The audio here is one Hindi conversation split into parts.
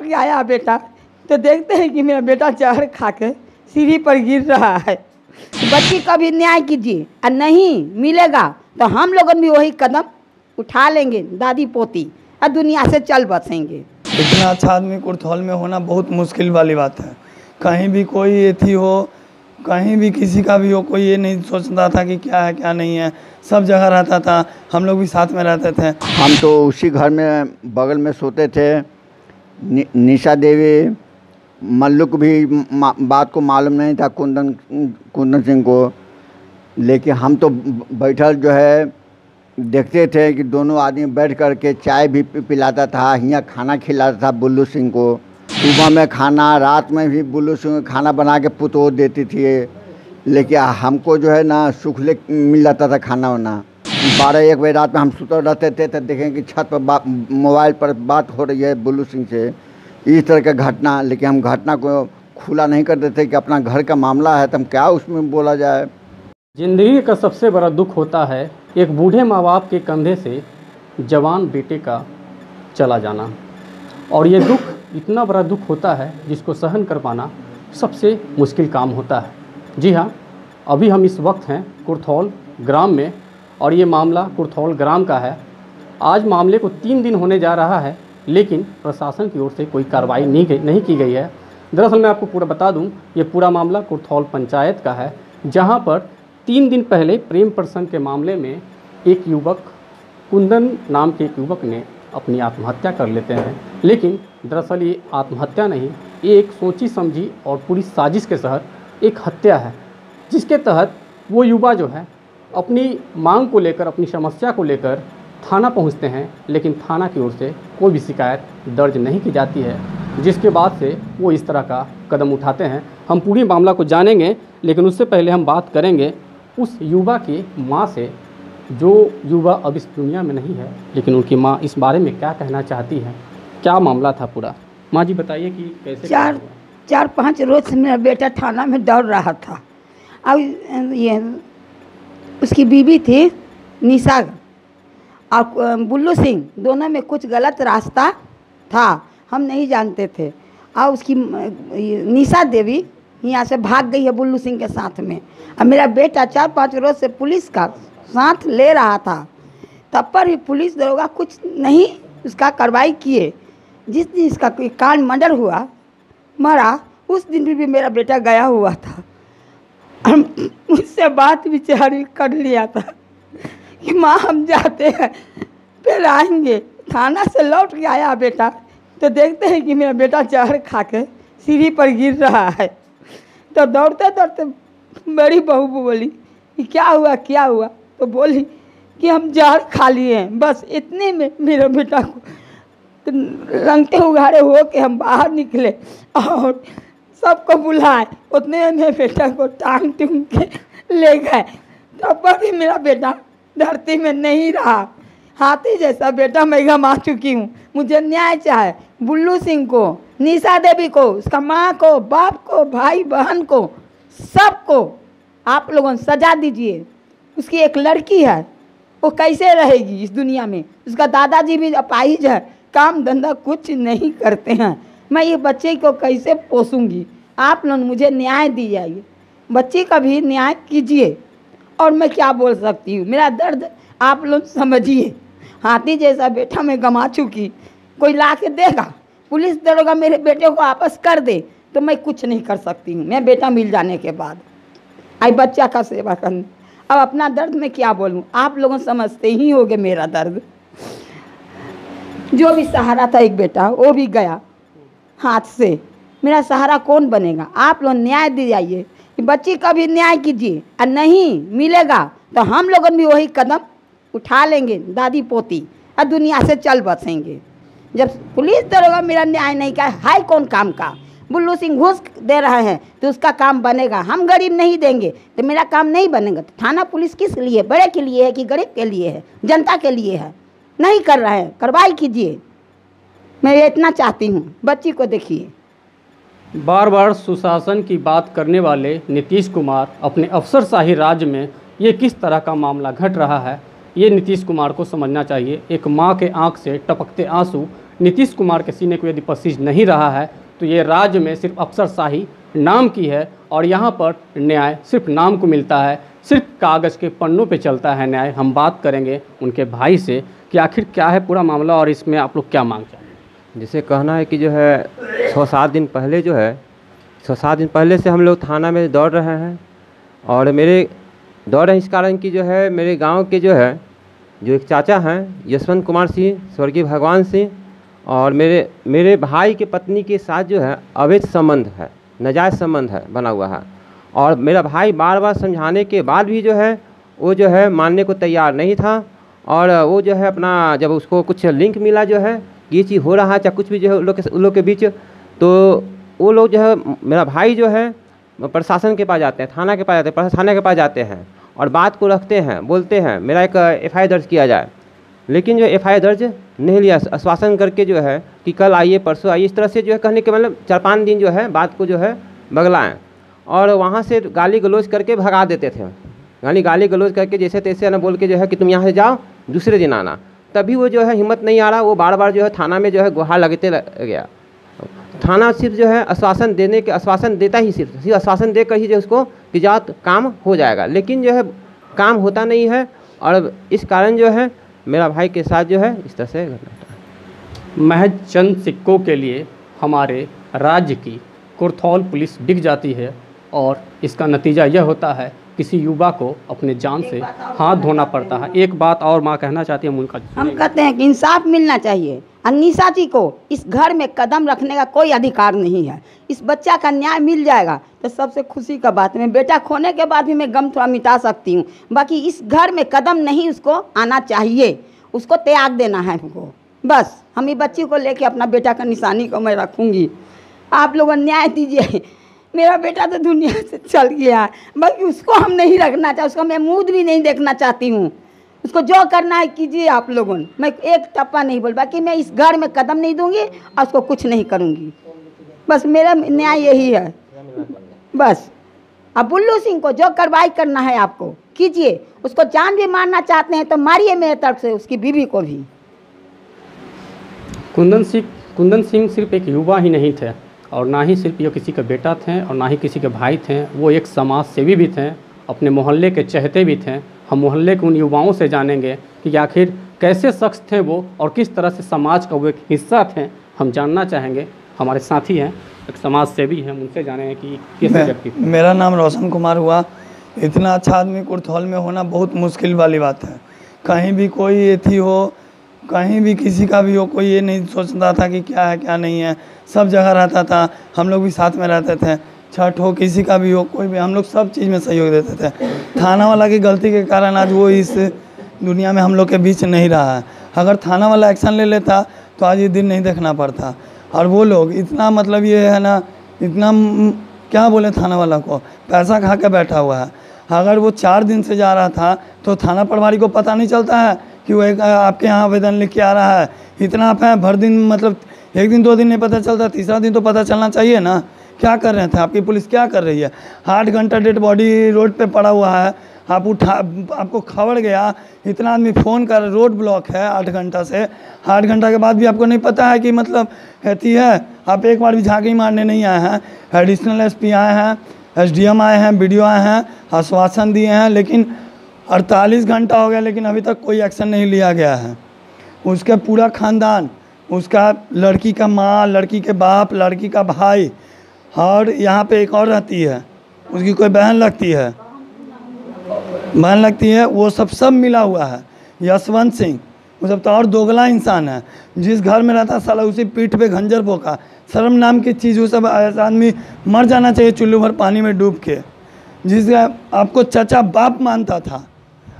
के आया बेटा तो देखते हैं कि मेरा बेटा जहर खा के सीढ़ी पर गिर रहा है। बच्ची का भी न्याय कीजिए और नहीं मिलेगा तो हम लोगों भी वही कदम उठा लेंगे, दादी पोती, और दुनिया से चल बसेंगे। इतना अच्छा आदमी कुर्थौल में होना बहुत मुश्किल वाली बात है। कहीं भी कोई एथी हो, कहीं भी किसी का भी हो, कोई ये नहीं सोचता था कि क्या है क्या नहीं है, सब जगह रहता था। हम लोग भी साथ में रहते थे। हम तो उसी घर में बगल में सोते थे। निशा देवी मल्लुक भी बात को मालूम नहीं था कुंदन सिंह को, लेकिन हम तो बैठल जो है देखते थे कि दोनों आदमी बैठ कर के चाय भी पिलाता था, यहाँ खाना खिलाता था बुल्लू सिंह को। सुबह में खाना, रात में भी बुल्लू सिंह खाना बना के पुतोह देती थी, लेकिन हमको जो है ना सुखले मिल जाता था खाना वाना। 12-1 बजे रात में हम सुते रहते थे तो देखें कि छत पर मोबाइल पर बात हो रही है बुल्लू सिंह से, इस तरह का घटना। लेकिन हम घटना को खुला नहीं कर देते कि अपना घर का मामला है तो हम क्या उसमें बोला जाए। ज़िंदगी का सबसे बड़ा दुख होता है एक बूढ़े माँ बाप के कंधे से जवान बेटे का चला जाना, और ये दुख इतना बड़ा दुख होता है जिसको सहन कर पाना सबसे मुश्किल काम होता है। जी हाँ, अभी हम इस वक्त हैं कुर्थौल ग्राम में, और ये मामला कुर्थौल ग्राम का है। आज मामले को 3 दिन होने जा रहा है, लेकिन प्रशासन की ओर से कोई कार्रवाई नहीं की गई है। दरअसल मैं आपको पूरा बता दूं, ये पूरा मामला कुर्थौल पंचायत का है, जहां पर 3 दिन पहले प्रेम प्रसंग के मामले में एक युवक, कुंदन नाम के एक युवक ने अपनी आत्महत्या कर लेते हैं। लेकिन दरअसल ये आत्महत्या नहीं, ये एक सोची समझी और पूरी साजिश के तहत एक हत्या है, जिसके तहत वो युवा जो है अपनी मांग को लेकर, अपनी समस्या को लेकर थाना पहुंचते हैं, लेकिन थाना की ओर से कोई भी शिकायत दर्ज नहीं की जाती है, जिसके बाद से वो इस तरह का कदम उठाते हैं। हम पूरी मामला को जानेंगे, लेकिन उससे पहले हम बात करेंगे उस युवा की माँ से, जो युवा अब इस दुनिया में नहीं है, लेकिन उनकी माँ इस बारे में क्या कहना चाहती है, क्या मामला था पूरा। माँ जी बताइए कि कैसे। 4-5 रोज से मेरा बेटा थाना में दौड़ रहा था। अब ये उसकी बीवी थी निशा और बुल्लू सिंह, दोनों में कुछ गलत रास्ता था, हम नहीं जानते थे। और उसकी निशा देवी यहाँ से भाग गई है बुल्लू सिंह के साथ में। अब मेरा बेटा 4-5 रोज से पुलिस का साथ ले रहा था, तब पर भी पुलिस दरोगा कुछ नहीं उसका कार्रवाई किए। जिस दिन इसका कांड मर्डर हुआ, मरा, उस दिन भी मेरा बेटा गया हुआ था। मुझसे बात विचार कर लिया था कि माँ हम जाते हैं, फिर आएंगे। थाना से लौट के आया बेटा तो देखते हैं कि मेरा बेटा जहर खा के सीढ़ी पर गिर रहा है। तो दौड़ते दौड़ते बड़ी बहू बोली कि क्या हुआ, तो बोली कि हम जहर खा लिए हैं। बस इतने में मेरे बेटा को रंगते उघाड़े हो के हम बाहर निकले और सबको बुलाए। उतने में बेटा को टांग टूंग के ले गए, तब पर भी मेरा बेटा धरती में नहीं रहा। हाथी जैसा बेटा मैं गंवा चुकी हूँ। मुझे न्याय चाहे, बुल्लू सिंह को, निशा देवी को, उसका माँ को, बाप को, भाई बहन को, सबको आप लोगों सजा दीजिए। उसकी एक लड़की है, वो कैसे रहेगी इस दुनिया में। उसका दादाजी भी अपाहिज है, काम धंधा कुछ नहीं करते हैं। मैं ये बच्चे को कैसे पोसूंगी। आप लोग मुझे न्याय दीजिए, बच्चे का भी न्याय कीजिए। और मैं क्या बोल सकती हूँ, मेरा दर्द आप लोग समझिए। हाथी जैसा बेटा मैं गंवा चुकी, कोई ला के देगा, पुलिस दरोगा मेरे बेटे को वापस कर दे तो मैं कुछ नहीं कर सकती हूँ। मैं बेटा मिल जाने के बाद आई बच्चा का सेवा करने। अब अपना दर्द मैं क्या बोलूँ, आप लोगों समझते ही होंगे मेरा दर्द। जो भी सहारा था एक बेटा, वो भी गया हाथ से। मेरा सहारा कौन बनेगा। आप लोग न्याय दे जाइए, बच्ची का भी न्याय कीजिए, और नहीं मिलेगा तो हम लोगों भी वही कदम उठा लेंगे, दादी पोती, और दुनिया से चल बसेंगे। जब पुलिस दरोगा मेरा न्याय नहीं का है कौन काम का। बुल्लू सिंह घूस दे रहे हैं तो उसका काम बनेगा, हम गरीब नहीं देंगे तो मेरा काम नहीं बनेगा। तो थाना पुलिस किस लिए, बड़े के लिए है कि गरीब के लिए है, जनता के लिए है। नहीं कर रहे हैं, कार्रवाई कीजिए। मैं ये इतना चाहती हूँ, बच्ची को देखिए। बार बार सुशासन की बात करने वाले नीतीश कुमार अपने अफसरशाही राज्य में ये किस तरह का मामला घट रहा है, ये नीतीश कुमार को समझना चाहिए। एक माँ के आंख से टपकते आंसू नीतीश कुमार के सीने को यदि पसीज नहीं रहा है तो ये राज्य में सिर्फ अफसरशाही नाम की है और यहाँ पर न्याय सिर्फ नाम को मिलता है, सिर्फ कागज़ के पन्नों पे चलता है न्याय। हम बात करेंगे उनके भाई से कि आखिर क्या है पूरा मामला और इसमें आप लोग क्या मांग चाहते हैं। जिसे कहना है कि जो है 6-7 दिन पहले जो है 6-7 दिन पहले से हम लोग थाना में दौड़ रहे हैं और मेरे दौड़ रहे हैं इस कारण कि जो है मेरे गांव के जो है जो एक चाचा हैं यशवंत कुमार सिंह स्वर्गीय भगवान सिंह और मेरे भाई के पत्नी के साथ जो है अवैध संबंध है, नाजायज़ संबंध है बना हुआ है। और मेरा भाई बार बार समझाने के बाद भी जो है वो जो है मानने को तैयार नहीं था और वो जो है अपना जब उसको कुछ लिंक मिला जो है ये चीज़ हो रहा है चाहे कुछ भी जो है उन लोग के बीच, तो वो लोग जो है मेरा भाई जो है प्रशासन के पास जाते हैं, थाना के पास जाते हैं, थाने के पास जाते हैं और बात को रखते हैं, बोलते हैं मेरा एक FIR दर्ज किया जाए, लेकिन जो FIR दर्ज नहीं लिया, आश्वासन करके जो है कि कल आइए परसों आइए, इस तरह से जो है कहने के मतलब 4-5 दिन जो है बात को जो है बगलाएँ और वहाँ से गाली गलौज करके भगा देते थे। गाली गलौज करके जैसे तैसे ना बोल के जो है कि तुम यहाँ से जाओ दूसरे दिन आना, तभी वो जो है हिम्मत नहीं आ रहा, वो बार बार जो है थाना में जो है गुहार लगते गया। थाना सिर्फ जो है आश्वासन देता ही सिर्फ आश्वासन देकर ही जो उसको कि जाओ काम हो जाएगा, लेकिन जो है काम होता नहीं है और इस कारण जो है मेरा भाई के साथ जो है इस तरह से घटना। महज चंद सिक्कों के लिए हमारे राज्य की कुर्थौल पुलिस बिक जाती है और इसका नतीजा यह होता है किसी युवा को अपने जान से हाथ धोना पड़ता है। एक बात और माँ कहना चाहती है मुल्का, हम कहते हैं कि इंसाफ मिलना चाहिए। अनीसा जी को इस घर में कदम रखने का कोई अधिकार नहीं है। इस बच्चा का न्याय मिल जाएगा तो सबसे खुशी का बात है। मैं बेटा खोने के बाद भी मैं गम थोड़ा मिटा सकती हूँ, बाकी इस घर में कदम नहीं उसको आना चाहिए, उसको त्याग देना है हमको। बस हम ये बच्ची को लेके अपना बेटा का निशानी को मैं रखूँगी। आप लोग न्याय दीजिए। मेरा बेटा तो दुनिया से चल गया है, बल्कि उसको हम नहीं रखना चाहते, उसको मैं मुँह भी नहीं देखना चाहती हूँ। उसको जो करना है कीजिए आप लोगों, मैं एक टप्पा नहीं बोल, बाकी मैं इस घर में कदम नहीं दूंगी और उसको कुछ नहीं करूंगी। बस मेरा न्याय यही है। बस अब बुल्लू सिंह को जो कार्रवाई करना है आपको कीजिए, उसको जान भी मारना चाहते हैं तो मारिए मेरे तरफ से, उसकी बीवी को भी। कुंदन सिंह सिर्फ एक युवा ही नहीं थे और ना ही सिर्फ ये किसी के बेटा थे और ना ही किसी के भाई थे, वो एक समाज सेवी भी थे, अपने मोहल्ले के चहेते भी थे। हम मोहल्ले के उन युवाओं से जानेंगे कि आखिर कैसे शख्स थे वो और किस तरह से समाज का वो एक हिस्सा थे। हम जानना चाहेंगे। हमारे साथी हैं, एक समाज सेवी हैं, उनसे जानेंगे कि किस व्यक्ति थे। मेरा नाम रोशन कुमार हुआ। इतना अच्छा आदमी कुर्थौल में होना बहुत मुश्किल वाली बात है। कहीं भी कोई एथी हो, कहीं भी किसी का भी हो, कोई ये नहीं सोचता था कि क्या है क्या नहीं है, सब जगह रहता था। हम लोग भी साथ में रहते थे, छठ हो किसी का भी हो, कोई भी, हम लोग सब चीज़ में सहयोग देते थे। थाना वाला की गलती के कारण आज वो इस दुनिया में हम लोग के बीच नहीं रहा है। अगर थाना वाला एक्शन ले लेता तो आज ये दिन नहीं देखना पड़ता। और वो लोग इतना मतलब ये है ना, इतना क्या बोले थाना वाला को, पैसा खा के बैठा हुआ है। अगर वो 4 दिन से जा रहा था तो थाना प्रभारी को पता नहीं चलता है कि वो एक आपके यहाँ आवेदन लिख के आ रहा है। इतना आप हैं भर दिन, मतलब 1 दिन 2 दिन नहीं पता चलता, तीसरा दिन तो पता चलना चाहिए ना। क्या कर रहे थे आपकी पुलिस, क्या कर रही है? 8 घंटा डेड बॉडी रोड पे पड़ा हुआ है, आप आपको खबर गया, इतना आदमी फ़ोन कर, रोड ब्लॉक है 8 घंटा से। 8 घंटा के बाद भी आपको नहीं पता है कि मतलब रहती है। आप एक बार भी झांकी मारने नहीं आए हैं। एडिशनल SP आए हैं, SDM आए हैं, BDO आए हैं, आश्वासन दिए हैं, लेकिन 48 घंटा हो गया लेकिन अभी तक कोई एक्शन नहीं लिया गया है। उसका पूरा ख़ानदान, उसका लड़की का माँ, लड़की के बाप, लड़की का भाई, और यहाँ पे एक और रहती है, उसकी कोई बहन लगती है, वो सब मिला हुआ है। यशवंत सिंह वो सब तो और दोगला इंसान है। जिस घर में रहता साला उसी पीठ पे खंजर भोंका। शर्म नाम की चीज़, वो सब ऐसा आदमी मर जाना चाहिए चुल्लू भर पानी में डूब के। जिसका आपको चाचा बाप मानता था,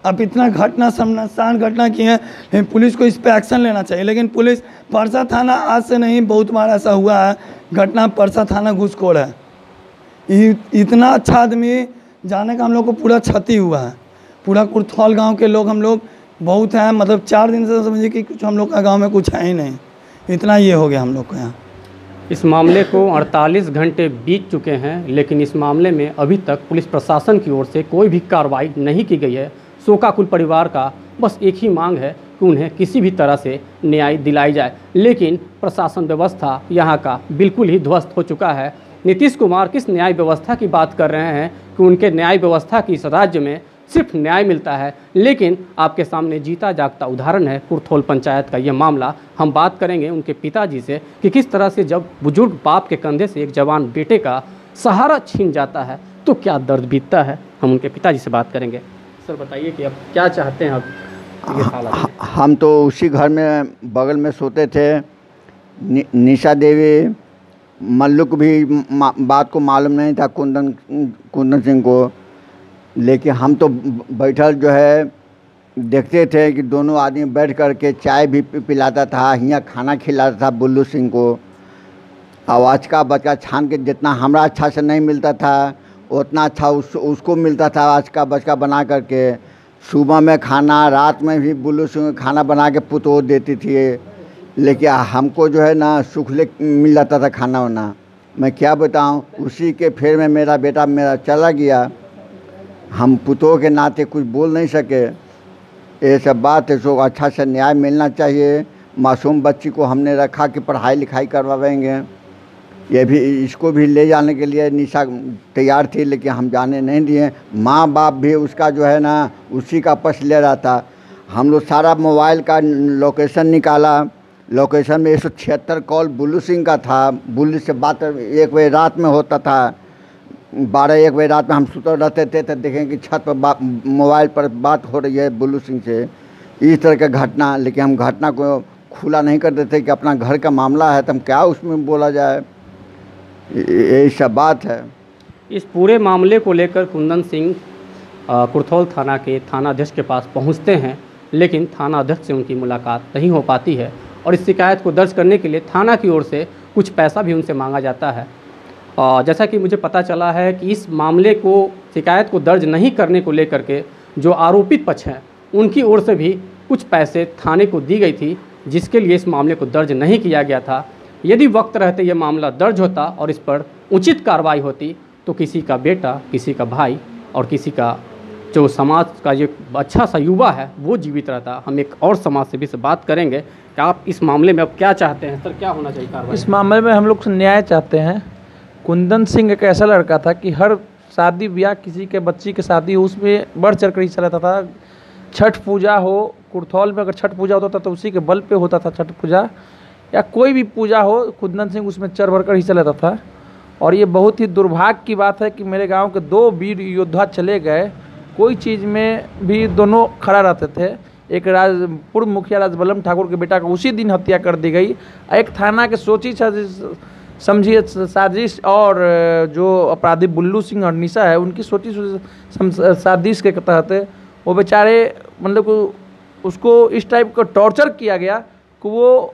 आप इतना घटना शर्मनाक घटना की है, लेकिन पुलिस को इस पर एक्शन लेना चाहिए। लेकिन पुलिस, परसा थाना आज से नहीं बहुत बार ऐसा हुआ है घटना, परसा थाना घुसखोर है। इतना अच्छा आदमी जाने का हम लोग को पूरा क्षति हुआ है। पूरा कुर्थौल गांव के लोग हम लोग बहुत हैं, मतलब 4 दिन से समझिए कि कुछ हम लोग का गांव में कुछ है ही नहीं, इतना ये हो गया हम लोग को यहाँ। इस मामले को 48 घंटे बीत चुके हैं, लेकिन इस मामले में अभी तक पुलिस प्रशासन की ओर से कोई भी कार्रवाई नहीं की गई है। शोकाकुल परिवार का बस एक ही मांग है कि उन्हें किसी भी तरह से न्याय दिलाई जाए, लेकिन प्रशासन व्यवस्था यहाँ का बिल्कुल ही ध्वस्त हो चुका है। नीतीश कुमार किस न्याय व्यवस्था की बात कर रहे हैं कि उनके न्याय व्यवस्था की इस राज्य में सिर्फ न्याय मिलता है, लेकिन आपके सामने जीता जागता उदाहरण है कुर्थोल पंचायत का ये मामला। हम बात करेंगे उनके पिताजी से कि किस तरह से जब बुजुर्ग बाप के कंधे से एक जवान बेटे का सहारा छीन जाता है तो क्या दर्द बीतता है। हम उनके पिताजी से बात करेंगे। सर बताइए कि अब क्या चाहते हैं अब ये हालात में? हम तो उसी घर में बगल में सोते थे। निशा देवी मल्लुक भी बात को मालूम नहीं था कुंदन सिंह को, लेकिन हम तो बैठल जो है देखते थे कि दोनों आदमी बैठ कर के चाय भी पिलाता था, यहाँ खाना खिलाता था बुल्लू सिंह को। आवाज़ का बचका छान के जितना हमरा अच्छा से नहीं मिलता था उतना अच्छा उसको मिलता था आवाज़ का बचका बना करके। सुबह में खाना, रात में भी बुल्लू सिंह खाना बना के पुतोह देती थी, लेकिन हमको जो है ना सुखले मिल जाता था खाना वाना। मैं क्या बताऊं, उसी के फेर में मेरा बेटा मेरा चला गया। हम पुतोह के नाते कुछ बोल नहीं सके। ये सब बात है, सो अच्छा से न्याय मिलना चाहिए। मासूम बच्ची को हमने रखा कि पढ़ाई लिखाई करवाएंगे, ये भी इसको भी ले जाने के लिए निशा तैयार थी, लेकिन हम जाने नहीं दिए। माँ बाप भी उसका जो है ना उसी का पक्ष ले रहा था। हम लोग सारा मोबाइल का लोकेशन निकाला, लोकेशन में 176 कॉल बुल्लू सिंह का था। बुल्लू से बात 1 बजे रात में होता था, 12-1 बजे रात में हम सुते रहते थे तो देखें कि छत पर मोबाइल पर बात हो रही है बुल्लू सिंह से, इस तरह का घटना। लेकिन हम घटना को खुला नहीं कर देते कि अपना घर का मामला है तो हम क्या उसमें बोला जाए, यही सब बात है। इस पूरे मामले को लेकर कुंदन सिंह कुर्थोल थाना के थानाध्यक्ष के पास पहुंचते हैं, लेकिन थानाध्यक्ष से उनकी मुलाकात नहीं हो पाती है और इस शिकायत को दर्ज करने के लिए थाना की ओर से कुछ पैसा भी उनसे मांगा जाता है। जैसा कि मुझे पता चला है कि इस मामले को, शिकायत को दर्ज नहीं करने को लेकर के जो आरोपित पक्ष हैं उनकी ओर से भी कुछ पैसे थाने को दी गई थी, जिसके लिए इस मामले को दर्ज नहीं किया गया था। यदि वक्त रहते ये मामला दर्ज होता और इस पर उचित कार्रवाई होती तो किसी का बेटा, किसी का भाई और किसी का जो समाज का जो अच्छा सा युवा है वो जीवित रहता। हम एक और समाज सेवी से बात करेंगे कि आप इस मामले में अब क्या चाहते हैं। सर, क्या होना चाहिए कार्रवाई? इस मामले में हम लोग न्याय चाहते हैं। कुंदन सिंह एक ऐसा लड़का था कि हर शादी ब्याह, किसी के बच्ची की शादी हो उसमें बढ़ चढ़ कर हिस्सा लेता था। छठ पूजा हो, कुर्थौल में अगर छठ पूजा होता था तो उसी के बल पे होता था छठ पूजा, या कोई भी पूजा हो कुंदन सिंह उसमें चढ़ बढ़ कर हिस्सा लेता था। और ये बहुत ही दुर्भाग्य की बात है कि मेरे गांव के 2 वीर योद्धा चले गए, कोई चीज़ में भी दोनों खड़ा रहते थे। एक पूर्व मुखिया राजबल्लभ ठाकुर के बेटा को उसी दिन हत्या कर दी गई। एक थाना के सोची समझिए साजिश, और जो अपराधी बुल्लू सिंह और निशा है उनकी सोची साजिश के तहत वो बेचारे मतलब उसको इस टाइप का टॉर्चर किया गया कि वो